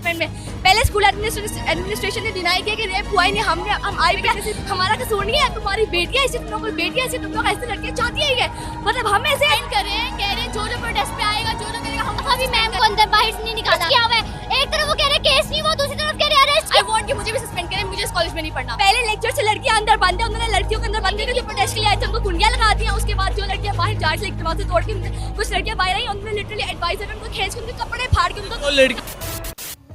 में पहले school administration ने डिनाई किया कि रेप हुआ ही नहीं, हम आई भी हमारा कसूर नहीं है, तुम्हारी बेटियां ऐसी, तुम लोग बेटियां ऐसी, तुम लोग ऐसे लड़कियां चाहती है, मतलब हम ऐसे कर रहे हैं, कह रहे हैं जो प्रोटेस्ट पे आएगा, जो करेगा, हम अभी मैम को अंदर बाहर नहीं निकाला क्या हुआ है। एक तरफ वो कह रहे केस नहीं हुआ, दूसरी तरफ कह रहे अरेस्ट। आई वांट कि मुझे भी सस्पेंड करें, मुझे इस कॉलेज में नहीं पढ़ना। पहले लेक्चर से लड़कियां अंदर बंद है, उन्होंने लड़कियों के अंदर बंद करके जो प्रोटेस्ट के लिए आए थे उनको कुंडियां लगा दी। उसके बाद जो लड़कियां बाहर जार से दरवाजे तोड़ के कुछ लड़कियां बाहर आई, उन्होंने लिटरली एडवाइजर उनको खींच के उनके कपड़े फाड़ के उनको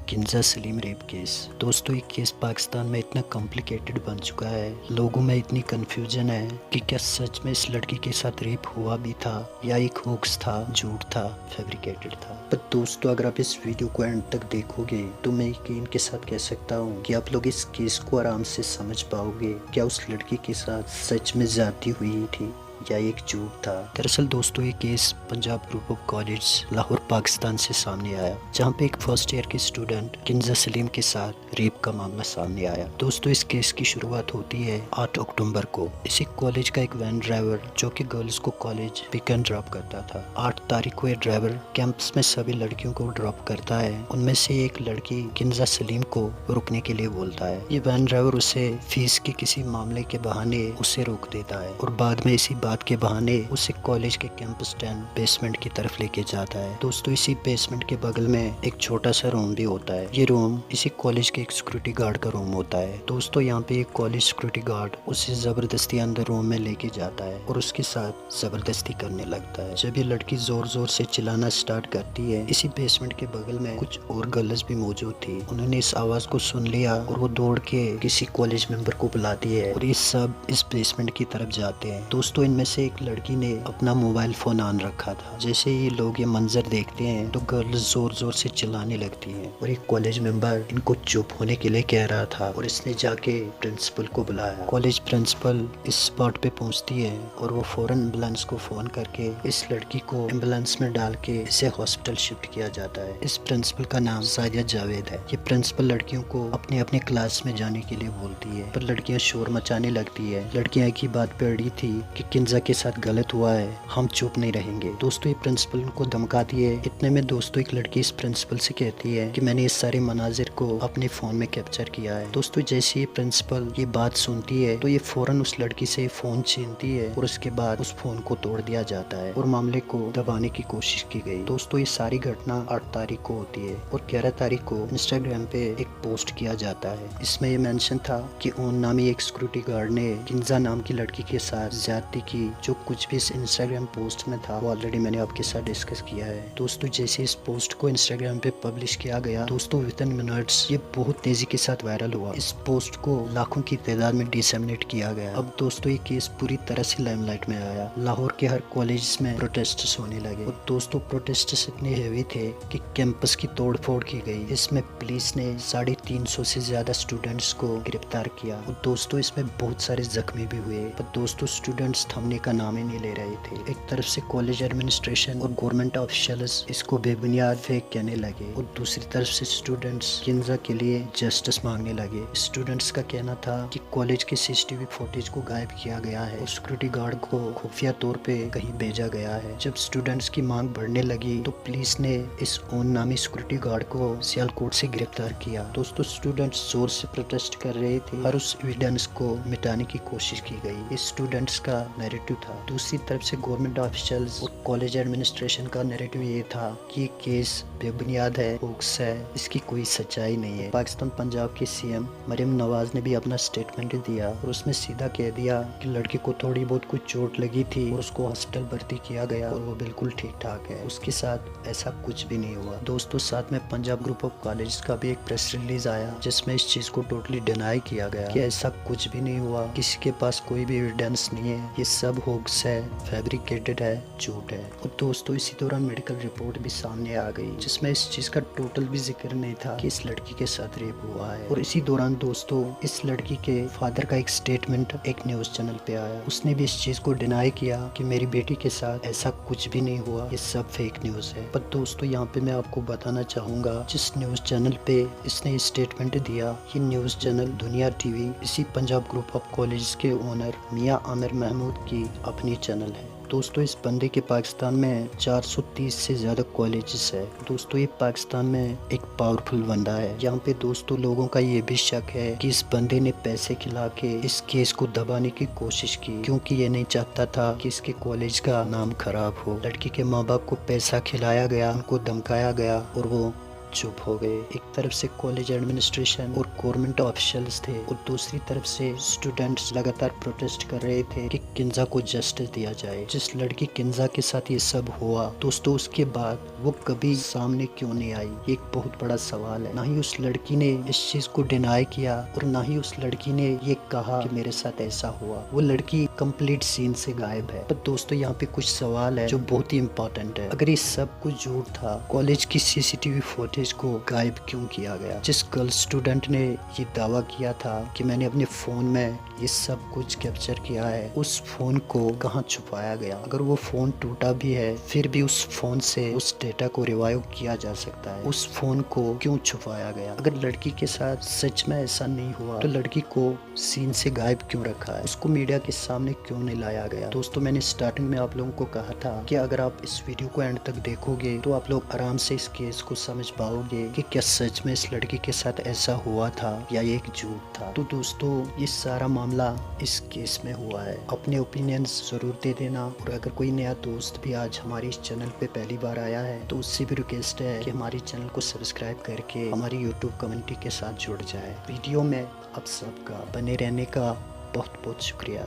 किन्जा सलीम रेप केस। दोस्तों ये केस पाकिस्तान में इतना कॉम्प्लिकेटेड बन चुका है, लोगों में इतनी कंफ्यूजन है कि क्या सच में इस लड़की के साथ रेप हुआ भी था या एक होक्स था, झूठ था, फैब्रिकेटेड था। पर दोस्तों अगर आप इस वीडियो को एंड तक देखोगे तो मैं यकीन के साथ कह सकता हूँ कि आप लोग इस केस को आराम से समझ पाओगे। क्या उस लड़की के साथ सच में ज्यादती हुई थी या एक झूठ था। दरअसल दोस्तों ये case Punjab group of college Lahore Pakistan से सामने आया, जहाँ पे एक फर्स्ट ईयर के स्टूडेंट किन्जा सलीम के साथ रेप का मामला सामने आया। दोस्तों इस केस की शुरुआत होती है 8 अक्टूबर को। इसी कॉलेज का एक वैन ड्राइवर जो कि गर्ल्स को कॉलेज पिक एंड ड्रॉप करता था, 8 तारीख को ये ड्राइवर कैंपस में सभी लड़कियों को ड्रॉप करता है। उनमें से एक लड़की किन्जा सलीम को रुकने के लिए बोलता है। ये वैन ड्राइवर उसे फीस के किसी मामले के बहाने उसे रोक देता है और बाद में इसी बात के बहाने उसे कॉलेज के कैंपस 10 बेसमेंट की तरफ लेके जाता है। दोस्तों इसी बेसमेंट के बगल में एक छोटा सा रूम भी होता है। ये रूम इसी कॉलेज के एक सिक्योरिटी गार्ड का रूम होता है। दोस्तों यहाँ पे एक कॉलेज सिक्योरिटी गार्ड उसे जबरदस्ती अंदर रूम में लेके जाता है और उसके साथ जबरदस्ती करने लगता है। जब ये लड़की जोर जोर से चिल्लाना स्टार्ट करती है, इसी बेसमेंट के बगल में कुछ और गर्ल्स भी मौजूद थी। उन्होंने इस आवाज को सुन लिया और वो दौड़ के किसी कॉलेज मेंबर को बुलाती है और ये सब इस बेसमेंट की तरफ जाते हैं। दोस्तों इनमें से एक लड़की ने अपना मोबाइल फोन ऑन रखा था। जैसे ही लोग ये मंजर देखते हैं तो गर्ल्स जोर जोर से चिल्लाने लगती हैं और एक कॉलेज मेंबर इनको चुप होने के लिए कह रहा था और इसने जाके प्रिंसिपल को बुलाया। कॉलेज प्रिंसिपल इस स्पॉट पे पहुंचती है और वो फौरन एम्बुलेंस को फोन करके इस लड़की को एम्बुलेंस में डाल के इसे हॉस्पिटल शिफ्ट किया जाता है। इस प्रिंसिपल का नाम सादिया जावेद है। ये प्रिंसिपल लड़कियों को अपने अपने क्लास में जाने के लिए बोलती है, पर लड़कियां शोर मचाने लगती है। लड़कियां एक ही बात पे अड़ी थी कि किन्जा के साथ गलत हुआ है, हम चुप नहीं रहेंगे। दोस्तों ये प्रिंसिपल को धमकाती है। इतने में दोस्तों एक लड़की इस प्रिंसिपल से कहती है कि मैंने इस सारे मनाजिर को अपने फोन में कैप्चर किया है। दोस्तों जैसे ये प्रिंसिपल ये बात सुनती है तो ये फौरन उस लड़की से फोन छीनती है और उसके बाद उस फोन को तोड़ दिया जाता है और मामले को दबाने की कोशिश की गई। दोस्तों ये सारी घटना 8 तारीख को होती है और 11 तारीख को इंस्टाग्राम पे एक पोस्ट किया जाता है। इसमें ये मेंशन था कि ओन नामी एक सिक्योरिटी गार्ड ने किन्जा नाम की लड़की के साथ ज्यादती की। जो कुछ भी इस इंस्टाग्राम पोस्ट में था वो ऑलरेडी मैंने आपके साथ डिस्कस किया है। दोस्तों जैसे इस पोस्ट को इंस्टाग्राम पे पब्लिश किया गया, दोस्तों विद इन मिनट्स ये बहुत तेजी के साथ वायरल हुआ। इस पोस्ट को लाखों की तादाद में डिसेमिनेट किया गया। अब दोस्तों ये केस पूरी तरह से लाइमलाइट में आया। लाहौर के हर कॉलेज में प्रोटेस्ट होने लगे और दोस्तों प्रोटेस्ट इतने हैवी थे कि कैंपस की तोड़फोड़ की गई। इसमें पुलिस ने 350 से ज्यादा स्टूडेंट्स को गिरफ्तार किया और दोस्तों इसमें बहुत सारे जख्मी भी हुए। पर दोस्तों स्टूडेंट्स थमने का नाम ही नहीं ले रहे थे। एक तरफ से कॉलेज एडमिनिस्ट्रेशन और गवर्नमेंट ऑफिशियल्स इसको बेबुनियाद फेक कहने लगे और दूसरी तरफ से स्टूडेंट्स किन्जा के लिए जस्टिस मांगने लगे। स्टूडेंट्स का कहना था कि कॉलेज के सीसीटीवी फुटेज को गायब किया गया है और सिक्योरिटी गार्ड को खुफिया तौर पे कहीं भेजा गया है। जब स्टूडेंट्स की मांग बढ़ने लगी तो पुलिस ने इस ओन नामी सिक्योरिटी गार्ड को सियालकोट से गिरफ्तार किया। दोस्तों स्टूडेंट्स जोर से प्रोटेस्ट कर रहे थे, हर उस एविडेंस को मिटाने की कोशिश की गई। इस स्टूडेंट्स का नैरेटिव था। दूसरी तरफ से गवर्नमेंट ऑफिशियल्स और कॉलेज एडमिनिस्ट्रेशन का नैरेटिव ये था कि केस बेबुनियाद है, होक्स है, इसकी कोई सच्चाई नहीं है। पाकिस्तान पंजाब के सीएम मरियम नवाज ने भी अपना स्टेटमेंट दिया और उसमें सीधा कह दिया कि लड़की को थोड़ी बहुत कुछ चोट लगी थी और उसको हॉस्पिटल भर्ती किया गया और वो बिल्कुल ठीक ठाक है, उसके साथ ऐसा कुछ भी नहीं हुआ। दोस्तों साथ में पंजाब ग्रुप ऑफ कॉलेज का भी एक प्रेस रिलीज आया जिसमें इस चीज को टोटली डिनाई किया गया कि ऐसा कुछ भी नहीं हुआ, किसी के पास कोई भी एविडेंस नहीं है, ये सब होक्स है, फैब्रिकेटेड है, झूठ है। और दोस्तों इसी दौरान मेडिकल रिपोर्ट भी सामने आ गई जिसमें इस चीज का टोटल भी जिक्र नहीं था कि इस लड़की के साथ रेप हुआ है। और इसी दौरान दोस्तों इस लड़की के फादर का एक स्टेटमेंट एक न्यूज चैनल पे आया, उसने भी इस चीज को डिनाई किया कि मेरी बेटी के साथ ऐसा कुछ भी नहीं हुआ, ये सब फेक न्यूज है। पर दोस्तों यहाँ पे मैं आपको बताना चाहूंगा जिस न्यूज चैनल पे इसने स्टेटमेंट दिया, ये न्यूज चैनल दुनिया टीवी इसी पंजाब ग्रुप ऑफ कॉलेज के ओनर मियां आमिर महमूद की की अपनी चैनल है। दोस्तों इस बंदे के पाकिस्तान में 430 से ज़्यादा कॉलेजेस है। दोस्तों ये पाकिस्तान में एक पावरफुल बंदा है। यहाँ पे दोस्तों लोगों का ये भी शक है कि इस बंदे ने पैसे खिला के इस केस को दबाने की कोशिश की, क्योंकि ये नहीं चाहता था कि इसके कॉलेज का नाम खराब हो। लड़की के माँ बाप को पैसा खिलाया गया, उनको धमकाया गया और वो चुप हो गए। एक तरफ से कॉलेज एडमिनिस्ट्रेशन और गवर्नमेंट ऑफिशियल्स थे और दूसरी तरफ से स्टूडेंट्स लगातार प्रोटेस्ट कर रहे थे कि किंजा को जस्टिस दिया जाए। जिस लड़की किंजा के साथ ये सब हुआ दोस्तों, उसके बाद वो कभी सामने क्यों नहीं आई, ये एक बहुत बड़ा सवाल है। ना ही उस लड़की ने इस चीज को डिनाई किया और ना ही उस लड़की ने ये कहा कि मेरे साथ ऐसा हुआ। वो लड़की कंप्लीट सीन से गायब है। पर दोस्तों यहाँ पे कुछ सवाल है जो बहुत ही इम्पोर्टेंट है। अगर ये सब कुछ झूठ था, कॉलेज की सीसीटीवी फुटेज को गायब क्यों किया गया? जिस गर्ल स्टूडेंट ने ये दावा किया था कि मैंने अपने फोन में ये सब कुछ कैप्चर किया है, उस फोन को कहाँ छुपाया गया? अगर वो फोन टूटा भी है फिर भी उस फोन से उस डेटा को रिवाइव किया जा सकता है। उस फोन को क्यों छुपाया गया? अगर लड़की के साथ सच में ऐसा नहीं हुआ तो लड़की को सीन से गायब क्यों रखा है? उसको मीडिया के सामने क्यों नहीं लाया गया? दोस्तों मैंने स्टार्टिंग में आप लोगों को कहा था कि अगर आप इस वीडियो को एंड तक देखोगे तो आप लोग आराम से इस केस को समझ पाओगे कि क्या सच में इस लड़की के साथ ऐसा हुआ था या ये एक झूठ था। तो दोस्तों ये सारा मामला इस केस में हुआ है। अपने ओपिनियंस जरूर दे देना और अगर कोई नया दोस्त भी आज हमारे इस चैनल पे पहली बार आया है तो उससे भी रिक्वेस्ट है कि हमारे चैनल को सब्सक्राइब करके हमारी यूट्यूब कम्युनिटी के साथ जुड़ जाए। वीडियो में आप सबका बने रहने का बहुत बहुत शुक्रिया।